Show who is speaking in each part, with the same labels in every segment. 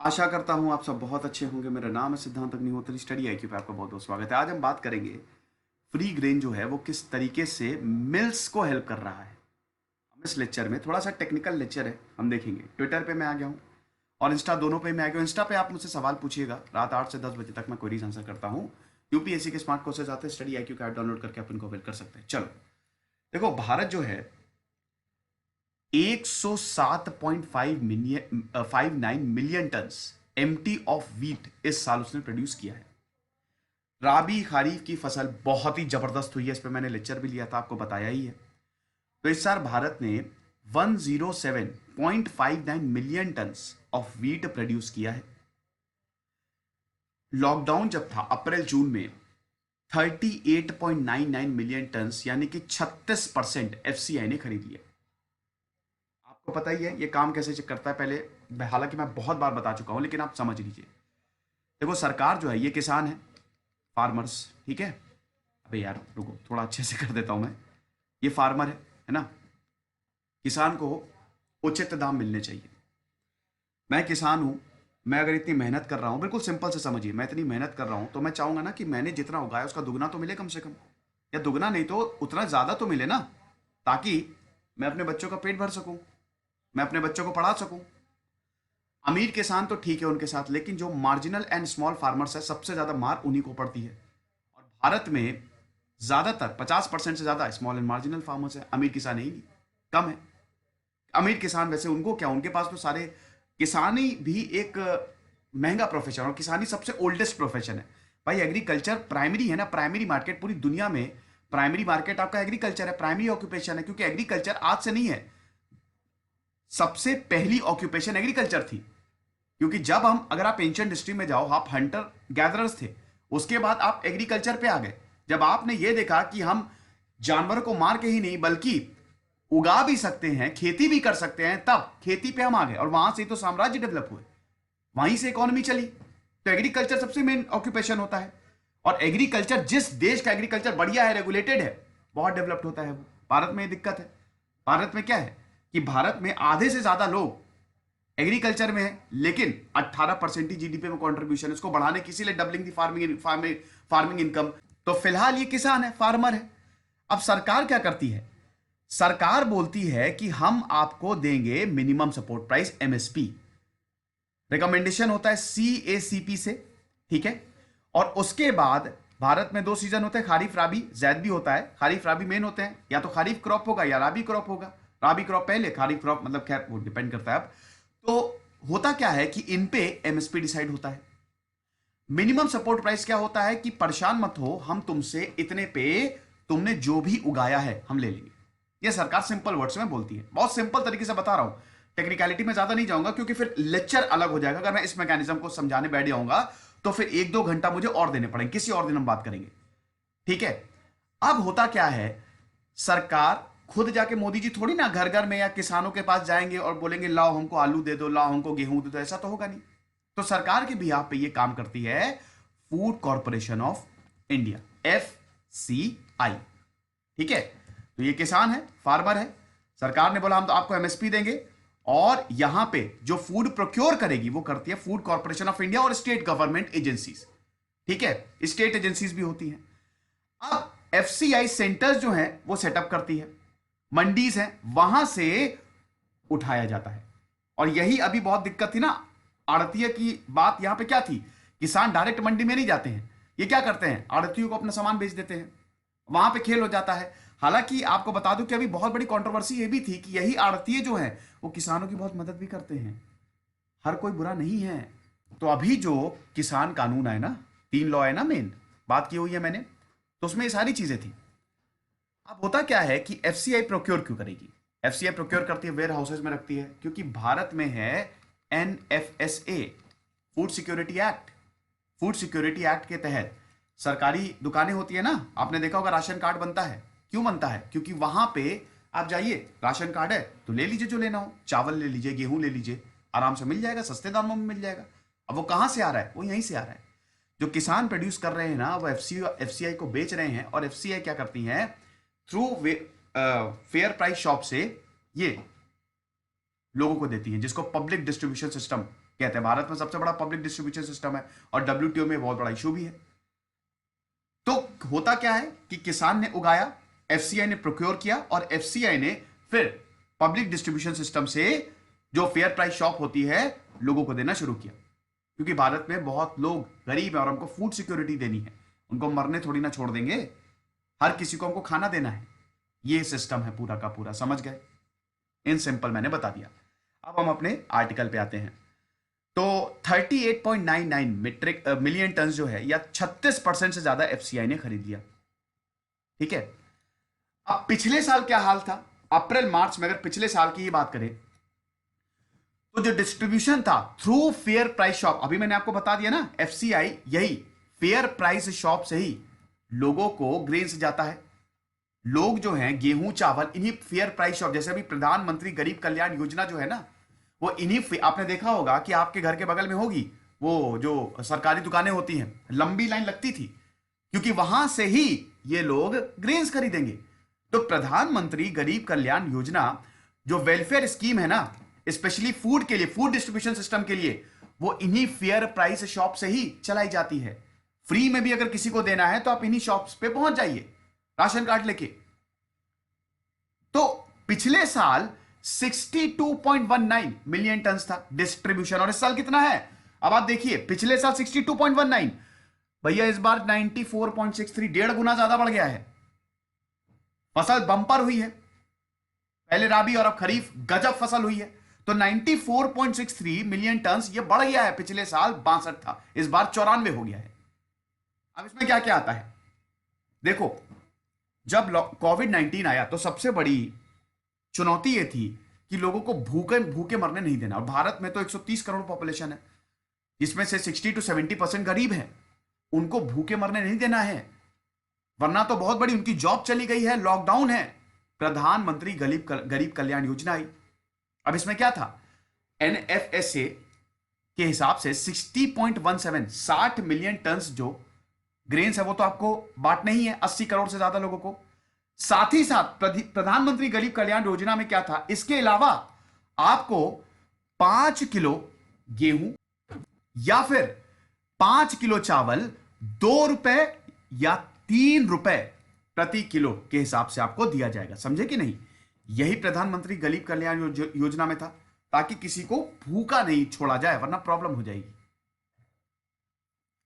Speaker 1: आशा करता हूँ आप सब बहुत अच्छे होंगे। मेरा नाम है सिद्धांत अग्निहोत्री, स्टडी आईक्यू पे आपका बहुत बहुत स्वागत है। आज हम बात करेंगे फ्री ग्रेन जो है वो किस तरीके से मिल्स को हेल्प कर रहा है। हम इस लेक्चर में थोड़ा सा टेक्निकल लेक्चर है, हम देखेंगे। ट्विटर पे मैं आ गया हूँ और इंस्टा, दोनों पे मैं आ गया हूँ। इंस्टा पे आप मुझसे सवाल पूछिएगा, रात 8 से 10 बजे तक मैं क्वेरीज आंसर करता हूँ। यूपीएससी के स्मार्ट कोर्सेज आते हैं, स्टडी आईक्यू का ऐप डाउनलोड करके आप इनको अवेल कर सकते हैं। चलो देखो, भारत जो है 107.5 million 59 million ton MT of wheat इस साल उसने प्रोड्यूस किया है। राबी खरीफ की फसल बहुत ही जबरदस्त हुई है, इस पर मैंने लेक्चर भी लिया था, आपको बताया ही है। तो इस साल भारत ने 107.59 million ton of wheat produce किया है। लॉकडाउन जब था अप्रैल जून में 38.99 मिलियन टन यानी कि 36% एफसीआई ने खरीद लिया। आपको पता ही है ये काम कैसे चेक करता है। पहले हालांकि मैं बहुत बार बता चुका हूं, लेकिन आप समझ लीजिए। देखो, सरकार जो है, ये किसान है, फार्मर्स, ठीक है। अबे यार रुको, थोड़ा अच्छे से कर देता हूं मैं। ये फार्मर है ना। किसान को उचित दाम मिलने चाहिए। मैं किसान हूं, मैं अगर इतनी मेहनत कर रहा हूं, बिल्कुल सिंपल से समझिए, मैं इतनी मेहनत कर रहा हूं तो मैं चाहूंगा ना कि मैंने जितना उगाया उसका दुगना तो मिले कम से कम, या दुगना नहीं तो उतना ज्यादा तो मिले ना, ताकि मैं अपने बच्चों का पेट भर सकूं, मैं अपने बच्चों को पढ़ा सकूं। अमीर किसान तो ठीक है उनके साथ, लेकिन जो मार्जिनल एंड स्मॉल फार्मर्स है, सबसे ज्यादा मार उन्हीं को पड़ती है। और भारत में ज्यादातर 50% से ज्यादा स्मॉल एंड मार्जिनल फार्मर्स है, अमीर किसान ही नहीं, कम है। अमीर किसान वैसे उनको क्या, उनके पास तो सारे, किसानी भी एक महंगा प्रोफेशन, और किसानी सबसे ओल्डेस्ट प्रोफेशन है भाई। एग्रीकल्चर प्राइमरी है ना, प्राइमरी मार्केट पूरी दुनिया में, प्राइमरी मार्केट आपका एग्रीकल्चर है, प्राइमरी ऑक्यूपेशन है। क्योंकि एग्रीकल्चर आज से नहीं है, सबसे पहली ऑक्यूपेशन एग्रीकल्चर थी। क्योंकि जब हम, अगर आप एंशिएंट हिस्ट्री में जाओ, आप हंटर गैदरर्स थे, उसके बाद आप एग्रीकल्चर पे आ गए। जब आपने ये देखा कि हम जानवरों को मार के ही नहीं बल्कि उगा भी सकते हैं, खेती भी कर सकते हैं, तब खेती पे हम आ गए, और वहां से तो साम्राज्य डेवलप हुए, वहीं से इकोनॉमी चली। तो एग्रीकल्चर सबसे मेन ऑक्यूपेशन होता है। और एग्रीकल्चर, जिस देश का एग्रीकल्चर बढ़िया है, रेगुलेटेड है, बहुत डेवलप्ड होता है वो। भारत में ये दिक्कत है। भारत में क्या है कि भारत में आधे से ज्यादा लोग एग्रीकल्चर में है, लेकिन 18% ही जीडीपी में कंट्रीब्यूशन, इसको बढ़ाने की, इसीलिए डबलिंग दी फार्मिंग इनकम। तो फिलहाल ये किसान है, फार्मर है। अब सरकार क्या करती है? सरकार बोलती है कि हम आपको देंगे minimum support price, MSP. Recommendation होता है सीएसीपी से, ठीक है। और उसके बाद भारत में 2 सीजन होते हैं, खारीफ राबी, जैद भी होता है। खारीफ राबी मेन होते हैं, या तो खारीफ क्रॉप होगा या राबी क्रॉप होगा। राबी क्रॉप पहले, खारीफ क्रॉप मतलब, खैर वो डिपेंड करता है। अब तो होता क्या है कि इन पे एमएसपी डिसाइड होता है। मिनिमम सपोर्ट प्राइस क्या होता है कि परेशान मत हो, हम तुमसे इतने पे, तुमने जो भी उगाया है हम ले लेंगे। ये सरकार सिंपल वर्ड्स में बोलती है, बहुत सिंपल तरीके से बता रहा हूं। टेक्निकलिटी में ज्यादा नहीं जाऊंगा, क्योंकि फिर लेक्चर अलग हो जाएगा। अगर मैं इस मैकेनिज्म को समझाने बैठ जाऊंगा तो फिर 1-2 घंटा मुझे और देने पड़ेंगे, किसी और दिन हम बात करेंगे, ठीक है। अब होता क्या है, सरकार खुद जाके, मोदी जी थोड़ी ना घर घर में या किसानों के पास जाएंगे और बोलेंगे लाओ हमको आलू दे दो, लाओ हमको गेहूं दे दो, ऐसा तो होगा नहीं। तो सरकार के बिहाफ पे ये काम करती है food corporation of India, FCI, ठीक है। तो ये किसान है, फार्मर है। सरकार ने बोला हम तो आपको एमएसपी देंगे, और यहां पे जो फूड प्रोक्योर करेगी वो करती है फूड कॉरपोरेशन ऑफ इंडिया और स्टेट गवर्नमेंट एजेंसीज, ठीक है। स्टेट एजेंसीज भी होती हैं। अब एफसीआई सेंटर्स जो हैं वो सेटअप करती है, मंडीज हैं, वहां से उठाया जाता है। और यही अभी बहुत दिक्कत थी ना, आड़तीय की बात यहां पे क्या थी, किसान डायरेक्ट मंडी में नहीं जाते हैं, ये क्या करते हैं, आड़तियों को अपना सामान बेच देते हैं, वहां पे खेल हो जाता है। हालांकि आपको बता दूं कि अभी बहुत बड़ी कंट्रोवर्सी ये भी थी कि यही आड़तीय जो है वो किसानों की बहुत मदद भी करते हैं, हर कोई बुरा नहीं है। तो अभी जो किसान कानून है ना, 3 लॉ है ना, मेन बात की हुई है मैंने, तो उसमें ये सारी चीजें थी। अब होता क्या है कि एफसीआई प्रोक्योर क्यों करेगी? एफसीआई प्रोक्योर करती है, वेयर हाउसेज में रखती है, क्योंकि भारत में है NFSA, food security act. Food security act के तहत सरकारी दुकानें होती है ना, आपने देखा होगा राशन कार्ड बनता है। क्यों बनता है? क्योंकि वहां पे आप जाइए, राशन कार्ड है तो ले लीजिए जो लेना हो, चावल ले लीजिए, गेहूं ले लीजिए, आराम से मिल जाएगा, सस्ते दामों में मिल जाएगा। अब वो कहां से आ रहा है? वो यहीं से आ रहा है। जो किसान प्रोड्यूस कर रहे हैं ना, वो एफसीआई को बेच रहे हैं, और एफसीआई क्या करती है, थ्रू फेयर प्राइस शॉप से ये लोगों को देती है, जिसको पब्लिक डिस्ट्रीब्यूशन सिस्टम कहते हैं। भारत में सबसे बड़ा पब्लिक डिस्ट्रीब्यूशन सिस्टम है और डब्ल्यूटीओ में बहुत बड़ा इशू भी है। तो होता क्या है कि किसान ने उगाया, एफसीआई ने प्रोक्योर किया और एफसीआई ने फिर पब्लिक डिस्ट्रीब्यूशन सिस्टम से जो फेयर प्राइस शॉप होती है लोगों को देना शुरू किया, क्योंकि भारत में बहुत लोग गरीब हैं और हमको फूड सिक्योरिटी देनी है, उनको मरने थोड़ी ना छोड़ देंगे, हर किसी को हमको खाना देना है। ये सिस्टम है पूरा का पूरा, समझ गए? इन सिंपल मैंने बता दिया। अब हम अपने आर्टिकल पे आते हैं। तो 38.99 मिलियन टन जो है या 36% से ज्यादा एफसीआई ने खरीद लिया। ठीक है। अब पिछले साल क्या हाल था, अप्रैल मार्च में अगर पिछले साल की ही बात करें तो जो डिस्ट्रीब्यूशन था थ्रू फेयर प्राइस शॉप, अभी मैंने आपको बता दिया ना, एफसीआई यही फेयर प्राइस शॉप से ही लोगों को ग्रेन से जाता है। लोग जो हैं गेहूं चावल इन्हीं फेयर प्राइस शॉप, जैसे अभी प्रधानमंत्री गरीब कल्याण योजना जो है ना, वो इन्हीं, आपने देखा होगा कि आपके घर के बगल में होगी वो जो सरकारी दुकानें होती हैं, लंबी लाइन लगती थी, क्योंकि वहां से ही ये लोग ग्रेन्स खरीदेंगे। तो प्रधानमंत्री गरीब कल्याण योजना जो वेलफेयर स्कीम है ना, स्पेशली फूड के लिए, फूड डिस्ट्रीब्यूशन सिस्टम के लिए, वो इन्हीं फेयर प्राइस शॉप से ही चलाई जाती है। फ्री में भी अगर किसी को देना है तो आप इन्हीं शॉप्स पे पहुंच जाइए राशन कार्ड लेके। तो पिछले साल 62.19 मिलियन टन था डिस्ट्रीब्यूशन, और इस साल कितना है? अब आप देखिए, पिछले साल 62.19, भैया इस बार 94.63, 1.5 गुना ज्यादा बढ़ गया है। फसल बंपर हुई है, पहले राबी और अब खरीफ गजब फसल हुई है। तो 94.63 मिलियन टन ये बढ़ गया है, पिछले साल 62 था, इस बार 94 हो गया है। अब इसमें क्या क्या आता है देखो, जब कोविड-19 आया तो सबसे बड़ी चुनौती यह थी कि लोगों को भूखे भूखे मरने नहीं देना। और भारत में तो 130 करोड़ पॉपुलेशन है, जिसमें से 60 to 70% गरीब है, उनको भूखे मरने नहीं देना है, वरना तो बहुत बड़ी उनकी जॉब चली गई है, लॉकडाउन है। प्रधानमंत्री गरीब कल्याण योजना आई। अब इसमें क्या था, एनएफएसए के हिसाब से 60.17, 60 मिलियन टन जो ग्रेन्स है वो तो आपको बांटने ही है 80 करोड़ से ज्यादा लोगों को। साथ ही साथ प्रधानमंत्री गरीब कल्याण योजना में क्या था, इसके अलावा आपको 5 किलो गेहूं या फिर 5 किलो चावल 2 रुपए या 3 रुपए प्रति किलो के हिसाब से आपको दिया जाएगा। समझे कि नहीं? यही प्रधानमंत्री गरीब कल्याण योजना में था, ताकि किसी को भूखा नहीं छोड़ा जाए, वरना प्रॉब्लम हो जाएगी।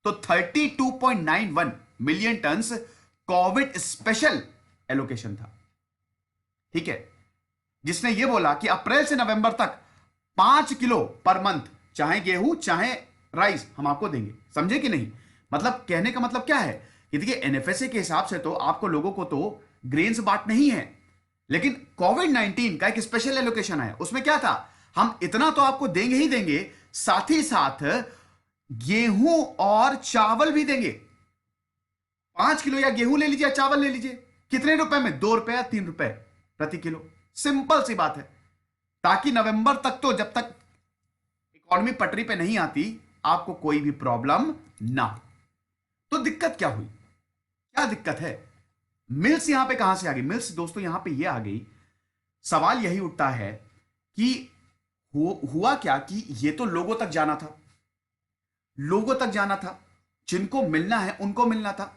Speaker 1: तो 32.91 million ton COVID special allocation था। ठीक है, जिसने यह बोला कि अप्रैल से नवंबर तक 5 किलो पर मंथ, चाहे गेहूं चाहे राइस, हम आपको देंगे। समझे कि नहीं? मतलब कहने का मतलब क्या है कि देखिए, एनएफएसए के हिसाब से तो आपको लोगों को तो ग्रेन्स बांटने ही है, लेकिन कोविड-19 का एक स्पेशल एलोकेशन है, उसमें क्या था, हम इतना तो आपको देंगे ही देंगे, साथ ही साथ गेहूं और चावल भी देंगे। 5 किलो या गेहूं ले लीजिए या चावल ले लीजिए, कितने रुपए में? 2 रुपए या 3 रुपए प्रति किलो। सिंपल सी बात है, ताकि नवंबर तक, तो जब तक इकोनॉमी पटरी पे नहीं आती, आपको कोई भी प्रॉब्लम ना हो। तो दिक्कत क्या हुई, क्या दिक्कत है? मिल्स यहां पे कहां से आ गई? मिल्स दोस्तों यहां पे ये आ गई, सवाल यही उठता है कि हुआ क्या कि ये तो लोगों तक जाना था, लोगों तक जाना था, जिनको मिलना है उनको मिलना था,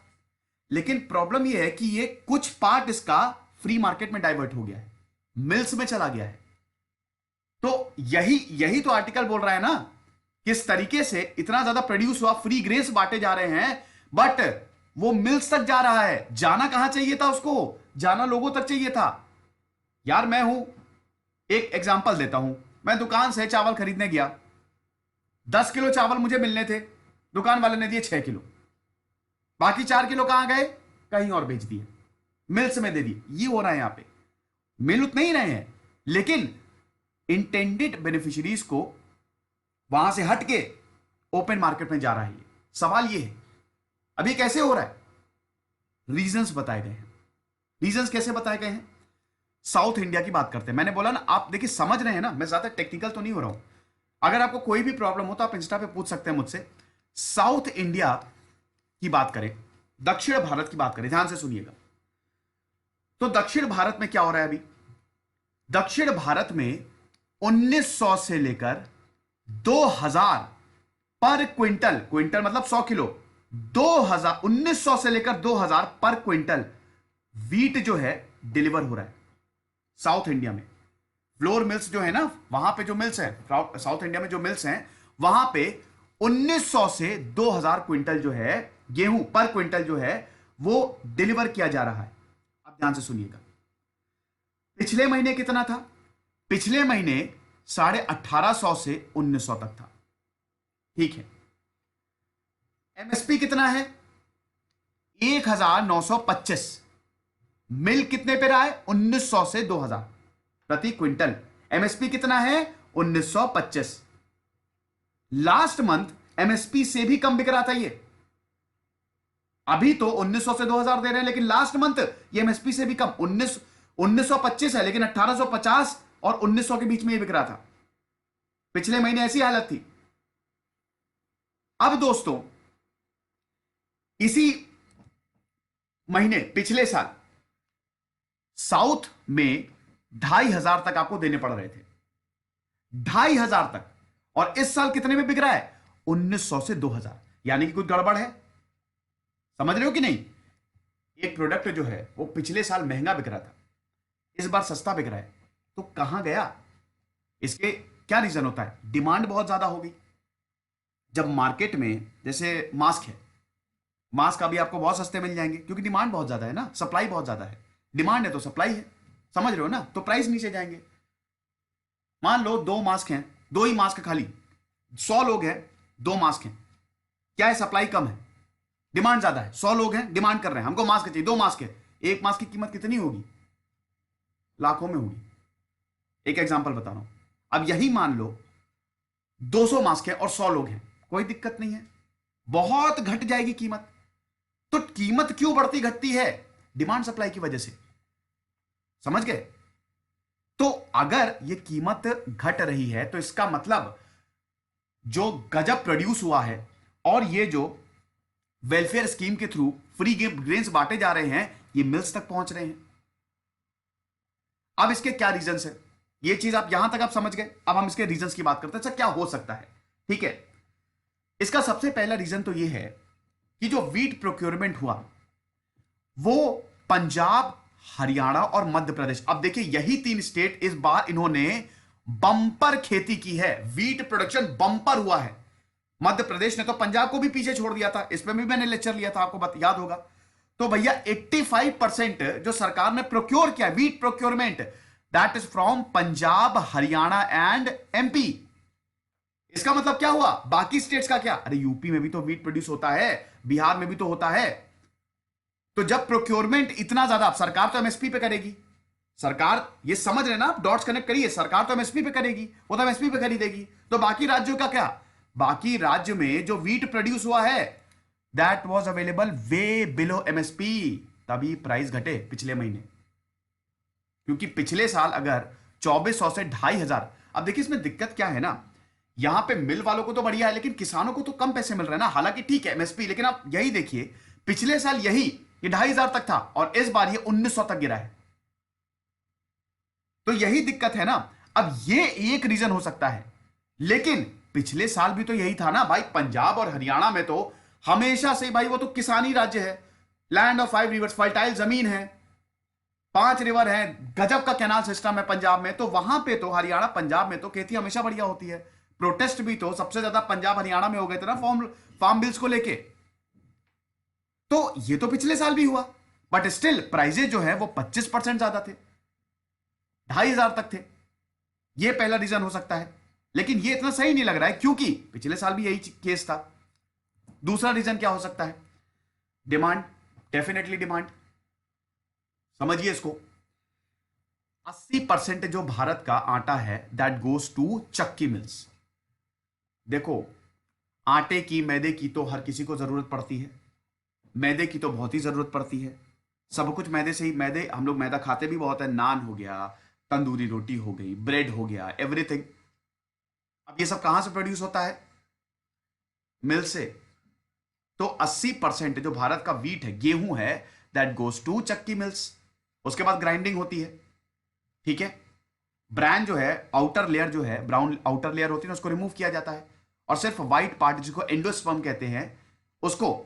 Speaker 1: लेकिन प्रॉब्लम यह है कि ये कुछ पार्ट इसका फ्री मार्केट में डाइवर्ट हो गया है, मिल्स में चला गया है। तो यही तो आर्टिकल बोल रहा है ना, किस तरीके से इतना ज्यादा प्रोड्यूस हुआ, फ्री ग्रेन्स बांटे जा रहे हैं, बट वो मिल्स तक जा रहा है। जाना कहां चाहिए था उसको? जाना लोगों तक चाहिए था। यार मैं हूं, एक एग्जांपल देता हूं, मैं दुकान से चावल खरीदने गया, 10 किलो चावल मुझे मिलने थे, दुकान वाले ने दिए 6 किलो, बाकी 4 किलो कहां गए? कहीं और बेच दिए, मिल्स में दे दिए। ये हो रहा है यहां पे, मिल उतने ही रहे हैं, लेकिन इंटेंडेड बेनिफिशियरीज को वहां से हटके ओपन मार्केट में जा रहा है। सवाल ये है, अभी कैसे हो रहा है? रीजंस बताए गए हैं। रीजंस कैसे बताए गए हैं? साउथ इंडिया की बात करते हैं। मैंने बोला ना, आप देखिए समझ रहे हैं ना, मैं ज्यादा टेक्निकल तो नहीं हो रहा हूं। अगर आपको कोई भी प्रॉब्लम हो तो आप इंस्टा पे पूछ सकते हैं मुझसे। साउथ इंडिया की बात करें, दक्षिण भारत की बात करें, ध्यान से सुनिएगा। तो दक्षिण भारत में क्या हो रहा है अभी? दक्षिण भारत में 1900 से लेकर 2000 पर क्विंटल, क्विंटल मतलब 100 किलो, 2000 1900 से लेकर 2000 पर क्विंटल वीट जो है डिलीवर हो रहा है साउथ इंडिया में। फ्लोर मिल्स जो है ना, वहां पे जो मिल्स है साउथ इंडिया में, जो मिल्स हैं वहां पे 1900 से 2000 क्विंटल जो है गेहूं पर क्विंटल जो है वो डिलीवर किया जा रहा है। अब ध्यान से सुनिएगा, पिछले महीने कितना था? पिछले महीने 1850 से 1900 तक था। ठीक है, एमएसपी कितना है? 1925। मिल कितने पे रहा है? 1900 से 2000 प्रति क्विंटल। एमएसपी कितना है? 1925। लास्ट मंथ एमएसपी से भी कम बिक रहा था ये। अभी तो 1900 से 2000 दे रहे हैं, लेकिन लास्ट मंथ ये एमएसपी से भी कम 1925 है, लेकिन 1850 और 1900 के बीच में ये बिक रहा था। पिछले महीने ऐसी हालत थी। अब दोस्तों, इसी महीने पिछले साल साउथ में 2500 तक आपको देने पड़ रहे थे, 2500 तक। और इस साल कितने में बिक रहा है? 1900 से 2000। यानी कि कुछ गड़बड़ है। समझ रहे हो कि नहीं? एक प्रोडक्ट जो है वो पिछले साल महंगा बिक रहा था, इस बार सस्ता बिक रहा है, तो कहां गया? इसके क्या रीजन होता है? डिमांड बहुत ज्यादा होगी। जब मार्केट में जैसे मास्क है, मास्क अभी आपको बहुत सस्ते मिल जाएंगे क्योंकि डिमांड बहुत ज्यादा है ना, सप्लाई बहुत ज्यादा है। डिमांड है तो सप्लाई है, समझ रहे हो ना? तो प्राइस नीचे जाएंगे। मान लो 2 मास्क हैं, 2 ही मास्क खाली, 100 लोग हैं, 2 मास्क हैं, क्या है? सप्लाई कम है, डिमांड ज्यादा है। 100 लोग हैं, डिमांड कर रहे हैं, हमको मास्क चाहिए, 2 मास्क है। एक मास्क की कीमत कितनी होगी? लाखों में होगी। एक एग्जांपल बता रहा हूं। अब यही मान लो 200 मास्क है और 100 लोग हैं, कोई दिक्कत नहीं है, बहुत घट जाएगी कीमत। तो कीमत क्यों बढ़ती घटती है? डिमांड सप्लाई की वजह से। समझ गए? तो अगर ये कीमत घट रही है तो इसका मतलब जो गजब प्रोड्यूस हुआ है और ये जो वेलफेयर स्कीम के थ्रू फ्री ग्रेन्स बांटे जा रहे हैं, ये मिल्स तक पहुंच रहे हैं। अब इसके क्या रीजंस है? ये चीज आप यहां तक आप समझ गए। अब हम इसके रीजंस की बात करते हैं। अच्छा, क्या हो सकता है? ठीक है, इसका सबसे पहला रीजन तो ये है कि जो वीट प्रोक्योरमेंट हुआ वो पंजाब, हरियाणा और मध्य प्रदेश, अब देखिए यही 3 स्टेट इस बार इन्होंने बंपर खेती की है। वीट प्रोडक्शन बंपर हुआ है। मध्य प्रदेश ने तो पंजाब को भी पीछे छोड़ दिया था, इस पर भी मैंने लेक्चर लिया था, आपको याद होगा। तो भैया 85% जो सरकार ने प्रोक्योर किया wheat procurement, that is from Punjab, Haryana and MP. इसका मतलब क्या हुआ? बाकी स्टेट्स का क्या? अरे यूपी में भी तो वीट प्रोड्यूस होता है, बिहार में भी तो होता है। तो जब प्रोक्योरमेंट इतना ज्यादा, सरकार तो एमएसपी पे करेगी, सरकार, ये समझ रहे ना आप, डॉट्स कनेक्ट करिए, सरकार तो एमएसपी पे करेगी, वो तो एमएसपी पे खरीदेगी। तो बाकी राज्यों का क्या? बाकी राज्य में जो वीट प्रोड्यूस हुआ है that was available way below MSP, तभी प्राइस घटे पिछले महीने। क्योंकि पिछले साल अगर 2400 से 2500, अब देखिए इसमें दिक्कत क्या है ना, यहां पे मिल वालों को तो बढ़िया है, लेकिन किसानों को तो कम पैसे मिल रहे हैं ना। हालांकि ठीक है एमएसपी, लेकिन आप यही देखिए पिछले साल यही ये 2500 तक था और इस बार ये 1900 तक गिरा है। तो यही दिक्कत है ना। अब ये एक रीजन हो सकता है, लेकिन पिछले साल भी तो यही था ना भाई। पंजाब और हरियाणा में तो हमेशा से भाई वो तो किसानी राज्य है, लैंड ऑफ 5 रिवर्स, फर्टाइल जमीन है, 5 रिवर है, गजब का कैनाल सिस्टम है पंजाब में। तो वहां पे तो हरियाणा पंजाब में तो खेती हमेशा बढ़िया होती है। प्रोटेस्ट भी तो सबसे ज्यादा पंजाब हरियाणा में हो गए थे ना फार्म बिल्स को लेके। तो ये तो पिछले साल भी हुआ, बट स्टिल प्राइजेज जो है वो 25% ज्यादा थे, 2500 तक थे। ये पहला रीजन हो सकता है, लेकिन ये इतना सही नहीं लग रहा है क्योंकि पिछले साल भी यही केस था। दूसरा रीजन क्या हो सकता है? Demand, definitely demand. समझिए इसको, 80% जो भारत का आटा है दैट गोज टू चक्की मिल्स। देखो, आटे की, मैदे की तो हर किसी को जरूरत पड़ती है, मैदे की तो बहुत ही जरूरत पड़ती है। सब कुछ मैदे से ही, मैदे हम लोग मैदा खाते भी बहुत है, नान हो गया, तंदूरी रोटी हो गई, ब्रेड हो गया, एवरीथिंग। अब ये सब कहां से प्रोड्यूस होता है? मिल से। तो 80% जो भारत का वीट है, गेहूं है, दैट गोज टू चक्की मिल्स। उसके बाद ग्राइंडिंग होती है, ठीक है। ब्रांड जो है, आउटर लेयर जो है, ब्राउन आउटर लेयर होती है ना, उसको रिमूव किया जाता है और सिर्फ व्हाइट पार्ट जिसको एंडोस्पर्म कहते हैं उसको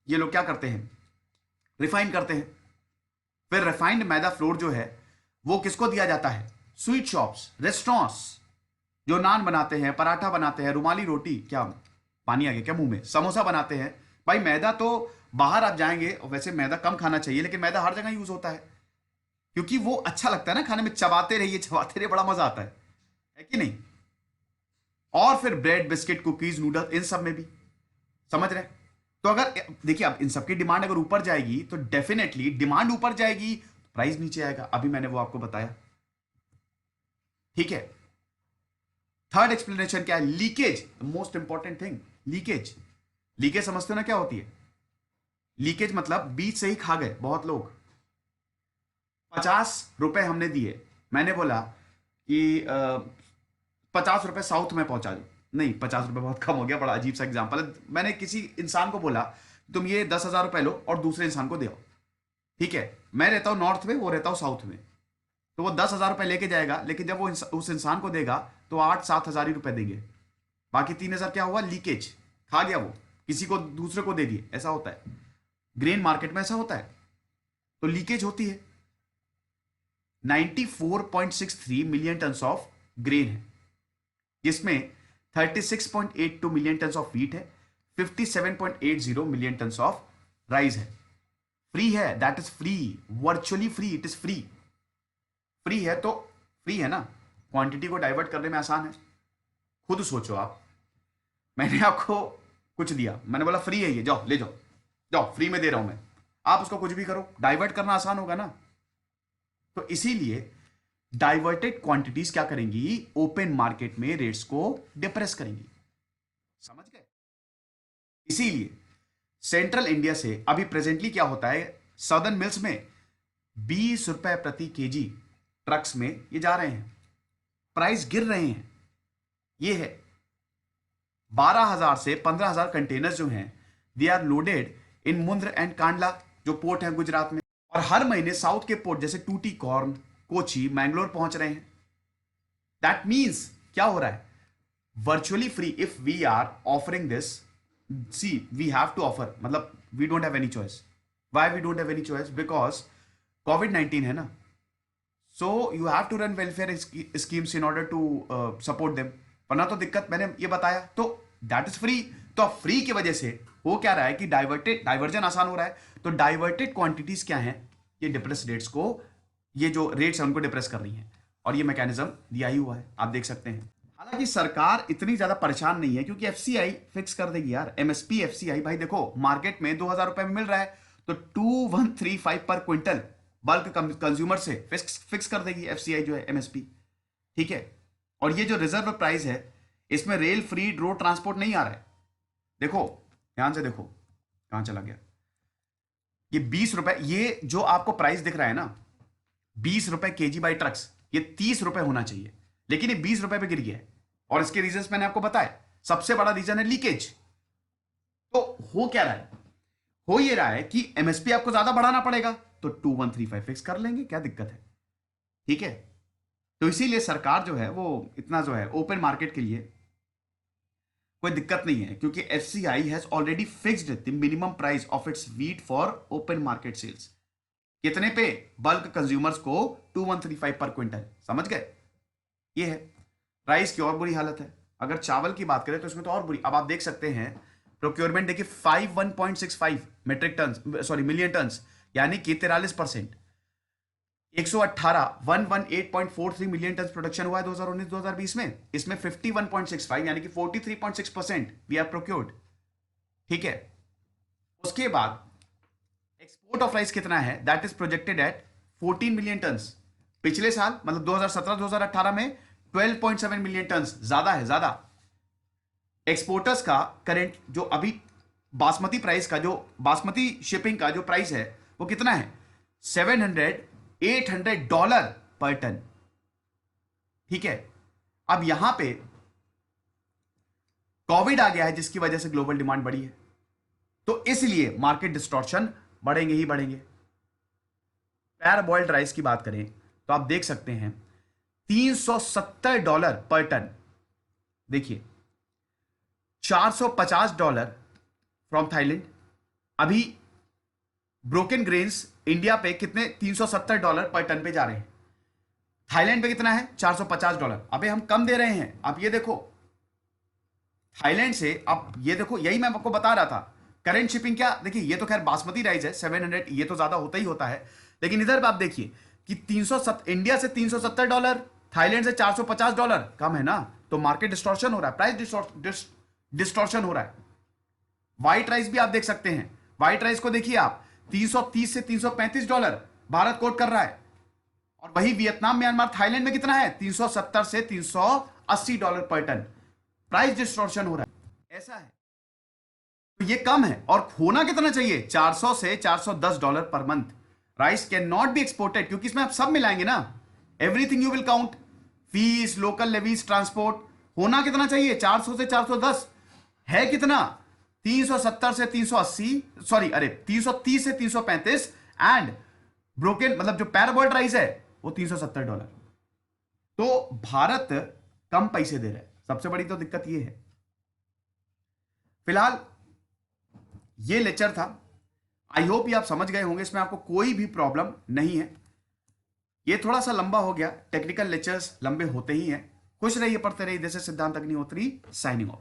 Speaker 1: ये लोग क्या करते हैं, रिफाइन करते हैं। फिर रिफाइंड मैदा फ्लोर जो है वो किसको दिया जाता है, स्वीट शॉप्स, रेस्टोरेंट्स जो नान बनाते हैं, पराठा बनाते हैं, रुमाली रोटी, क्या पानी आ गया क्या मुंह में, समोसा बनाते हैं। भाई मैदा तो बाहर आप जाएंगे, वैसे मैदा कम खाना चाहिए लेकिन मैदा हर जगह यूज होता है क्योंकि वो अच्छा लगता है ना खाने में, चबाते रहिए चबाते रहिए, बड़ा मजा आता है कि नहीं। और फिर ब्रेड, बिस्किट, कुकीज, नूडल, इन सब में भी, समझ रहे हैं। तो अगर देखिए अब इन सबकी डिमांड अगर ऊपर जाएगी तो डेफिनेटली डिमांड ऊपर जाएगी, प्राइस नीचे आएगा। अभी मैंने वो आपको बताया, ठीक है। थर्ड एक्सप्लेनेशन क्या है, leakage, most important thing, leakage. Leakage समझते हो ना क्या होती है, लीकेज मतलब बीच से ही खा गए बहुत लोग। 50 रुपए हमने दिए, मैंने बोला कि 50 रुपए साउथ में पहुंचा दो, नहीं 50 रुपए बहुत कम हो गया, बड़ा अजीब सा एग्जांपल है। मैंने किसी इंसान को बोला तुम ये 10,000 रुपए लो और दूसरे इंसान को दे आओ, ठीक है। मैं रहता हूं नॉर्थ में, वो रहता हूं साउथ में, तो वो 10,000 रुपए लेके जाएगा, लेकिन जब वो उस इंसान को देगा तो 8-7 हजार ही रुपए देंगे, बाकी 3,000 क्या हुआ, लीकेज, खा गया वो, किसी को दूसरे को दे दिए। ऐसा होता है ग्रेन मार्केट में, ऐसा होता है, तो लीकेज होती है। 94.63 मिलियन टन ऑफ ग्रेन है, जिसमें 36.82 मिलियन टन ऑफ व्हीट है, 57.80 मिलियन टन ऑफ राइस है। फ्री है, that is free, virtually free, it is free. Free है तो फ्री है ना, क्वांटिटी को डाइवर्ट करने में आसान है। खुद सोचो आप, मैंने आपको कुछ दिया, मैंने बोला फ्री है ये, जाओ ले जाओ, जाओ फ्री में दे रहा हूं मैं, आप उसको कुछ भी करो, डाइवर्ट करना आसान होगा ना। तो इसीलिए डाइवर्टेड क्वांटिटीज क्या करेंगी, ओपन मार्केट में रेट्स को डिप्रेस करेंगी, समझ गए। इसीलिए सेंट्रल इंडिया से अभी प्रेजेंटली क्या होता है, सदर्न मिल्स में 20 रुपए प्रति केजी ट्रक्स में ये जा रहे हैं, प्राइस गिर रहे हैं। ये है 12,000 से 15,000 कंटेनर्स जो हैं, they are loaded in Mundra and Kandla जो पोर्ट है गुजरात में, और हर महीने साउथ के पोर्ट जैसे टूटीकॉर्न, कोची, मैंगलोर पहुंच रहे हैं। दैट मीन्स क्या हो रहा है, virtually free. If we are offering this, see we have to offer, मतलब we don't have any choice. Why we don't have any choice, because कोविड-19 है ना, so you have to run welfare schemes in order to support them, वरना तो दिक्कत, मैंने ये बताया। तो दैट इज फ्री, तो अब फ्री की वजह से हो क्या रहा है कि डाइवर्जन आसान हो रहा है। तो डाइवर्टेड क्वांटिटीज क्या है, ये डिप्रेस रेट्स को, ये जो रेट्स है उनको डिप्रेस कर रही हैं, और ये मैकेनिज्म दिया ही हुआ है, आप देख सकते हैं। हालांकि सरकार इतनी ज्यादा परेशान नहीं है क्योंकि एफसीआई फिक्स कर देगी यार, एमएसपी एफसीआई। भाई देखो मार्केट में 2,000 रुपए में मिल रहा है, तो 2,135 पर क्विंटल बल्क कंज्यूमर से फिक्स कर देगी एफसीआई जो है एमएसपी, ठीक है। और ये जो रिजर्व प्राइस है, इसमें रेल, फ्री, रोड ट्रांसपोर्ट नहीं आ रहा है। देखो ध्यान से देखो, कहां चला गया ये 20 रुपए, ये जो आपको प्राइस दिख रहा है ना 20 रुपए केजी बाई ट्रक्स, ये 30 रुपए होना चाहिए, लेकिन ये 20 रुपए पे गिर गया है। और इसके रीजंस मैंने आपको बताया, सबसे बड़ा रीजन है लीकेज। तो हो क्या रहा है, हो ये रहा है कि एमएसपी आपको ज्यादा बढ़ाना पड़ेगा, तो 2,135 फिक्स कर लेंगे, क्या दिक्कत है, ठीक है। तो इसीलिए सरकार जो है वो इतना जो है ओपन मार्केट के लिए कोई दिक्कत नहीं है, क्योंकि FCI has already fixed the minimum price of its wheat for open market sales. कितने पे, बल्क कंज्यूमर्स को 2,135 पर क्विंटल, समझ गए। ये है। राइस की और बुरी हालत है, अगर चावल की बात करें तो इसमें तो और बुरी। अब आप देख सकते हैं प्रोक्योरमेंट देखिए 51.65 metric ton, sorry million ton, यानी कि 43%, 118.43 मिलियन टन प्रोडक्शन हुआ है 2019-2020 में, इसमें 51.65 यानी कि 43.6% वी आर प्रोक्योर्ड, ठीक है। उसके बाद एक्सपोर्ट ऑफ राइस कितना है, that is projected at 14 million ton. पिछले साल मतलब 2017-2018 में 12.7 मिलियन टन, ज्यादा है, ज्यादा। एक्सपोर्टर्स का करंट जो अभी बासमती प्राइस का, जो बासमती शिपिंग का जो प्राइस है वो कितना है, $700-800 पर टन, ठीक है। अब यहां पे कोविड आ गया है जिसकी वजह से ग्लोबल डिमांड बढ़ी है, तो इसलिए मार्केट डिस्टॉर्शन बढ़ेंगे ही बढ़ेंगे। पैराबॉइल्ड राइस की बात करें तो आप देख सकते हैं $370 पर टन। देखिए, $450 फ्रॉम थाईलैंड। अभी ब्रोकन ग्रेन्स इंडिया पे कितने, $370 पर टन पे जा रहे हैं। थाईलैंड पे कितना है, $450। अबे हम कम दे रहे हैं। आप ये देखो, थाईलैंड से आप ये देखो, यही मैं आपको बता रहा था। करंट शिपिंग क्या, देखिए ये तो खैर बासमती राइस है 700, ये तो ज्यादा होता ही होता है, लेकिन इधर आप देखिए कि इंडिया से $370, थाईलैंड से $450, कम है ना। तो मार्केट डिस्टॉर्शन हो रहा है, प्राइस डिस्टॉर्शन हो रहा है। व्हाइट राइस भी आप देख सकते हैं, व्हाइट राइस को देखिए आप, $330 से $335 भारत कोट कर रहा है, और वही वियतनाम, म्यांमार, थाईलैंड में कितना है, 370 से $380 पर टन। प्राइस डिस्टॉर्शन हो रहा है, ऐसा है। तो ये कम है, और होना कितना चाहिए, 400 से $410 per month. Rice can not be exported, क्योंकि इसमें आप सब मिलाएंगे ना, everything you will count, fees, local levies, transport. होना कितना चाहिए, 400 से 410, है कितना, 370 से 380, सॉरी अरे 330 से 335, एंड ब्रोकन मतलब जो पैराबॉइल्ड राइस है वो $370। तो भारत कम पैसे दे रहा है, सबसे बड़ी तो दिक्कत ये है। फिलहाल ये लेक्चर था, आई होप ये आप समझ गए होंगे, इसमें आपको कोई भी प्रॉब्लम नहीं है। ये थोड़ा सा लंबा हो गया, टेक्निकल लेक्चर्स लंबे होते ही हैं। खुश रहिए, पढ़ते रहिए। दिस इज सिद्धांत अग्निहोत्री, साइनिंग ऑफ।